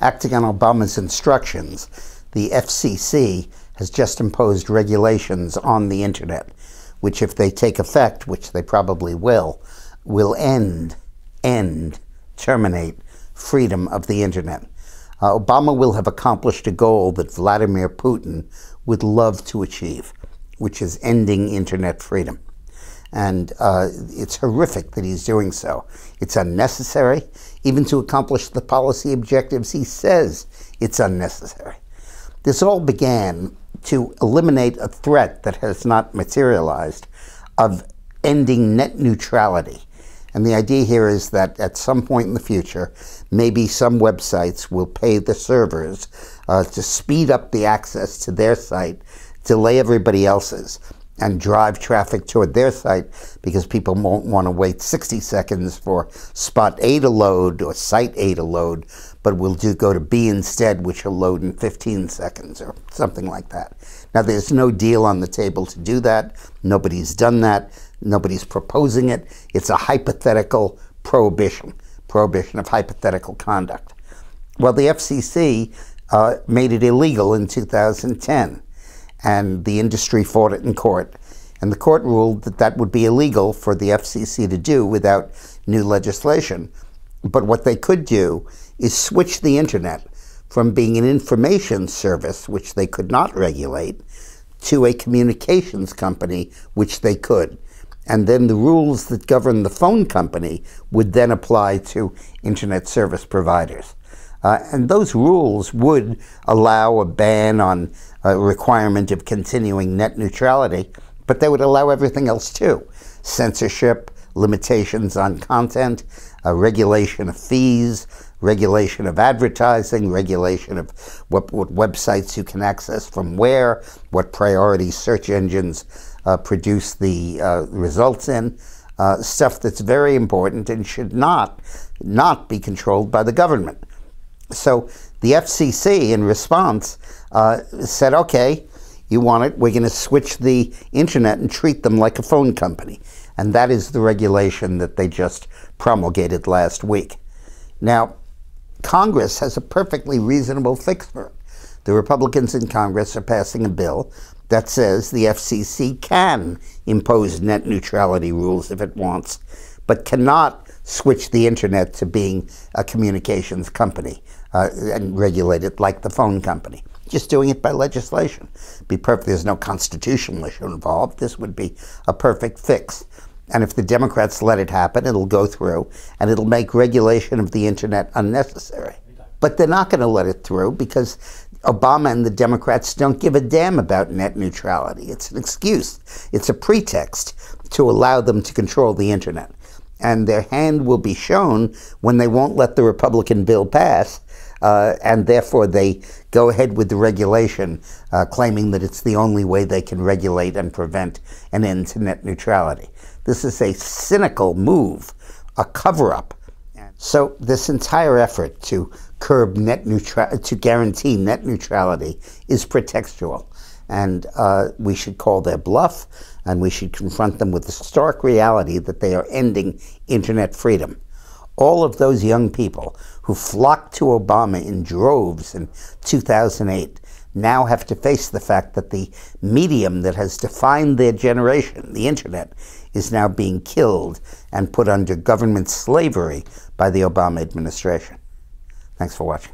Acting on Obama's instructions, the FCC has just imposed regulations on the internet, which, if they take effect, which they probably will terminate freedom of the internet. Obama will have accomplished a goal that Vladimir Putin would love to achieve, which is ending internet freedom. And it's horrific that he's doing so. It's unnecessary. Even to accomplish the policy objectives he says, it's unnecessary. This all began to eliminate a threat that has not materialized of ending net neutrality. And the idea here is that at some point in the future, maybe some websites will pay the servers to speed up the access to their site, delay everybody else's, and drive traffic toward their site, because people won't want to wait 60 seconds for spot A to load or site A to load, but will go to B instead, which will load in 15 seconds or something like that. Now, there's no deal on the table to do that. Nobody's done that. Nobody's proposing it. It's a hypothetical prohibition of hypothetical conduct. Well, the FCC made it illegal in 2010. And the industry fought it in court. And the court ruled that that would be illegal for the FCC to do without new legislation. But what they could do is switch the internet from being an information service, which they could not regulate, to a communications company, which they could. And then the rules that govern the phone company would then apply to internet service providers. And those rules would allow a ban on a requirement of continuing net neutrality, but they would allow everything else too. Censorship, limitations on content, regulation of fees, regulation of advertising, regulation of what websites you can access from where, what priority search engines produce the results in, stuff that's very important and should not be controlled by the government. So the FCC, in response, said, okay, you want it, we're going to switch the internet and treat them like a phone company. And that is the regulation that they just promulgated last week. Now, Congress has a perfectly reasonable fix for it. The Republicans in Congress are passing a bill that says the FCC can impose net neutrality rules if it wants, but cannot switch the internet to being a communications company and regulate it like the phone company. Just doing it by legislation. There's no constitutional issue involved. This would be a perfect fix. And if the Democrats let it happen, it'll go through, and it'll make regulation of the internet unnecessary. But they're not going to let it through because Obama and the Democrats don't give a damn about net neutrality. It's an excuse. It's a pretext to allow them to control the internet. And their hand will be shown when they won't let the Republican bill pass, and therefore they go ahead with the regulation, claiming that it's the only way they can regulate and prevent an end to net neutrality. This is a cynical move, a cover-up. So this entire effort to curb to guarantee net neutrality is pretextual. And we should call their bluff, and we should confront them with the stark reality that they are ending internet freedom. All of those young people who flocked to Obama in droves in 2008 now have to face the fact that the medium that has defined their generation, the internet, is now being killed and put under government slavery by the Obama administration. Thanks for watching.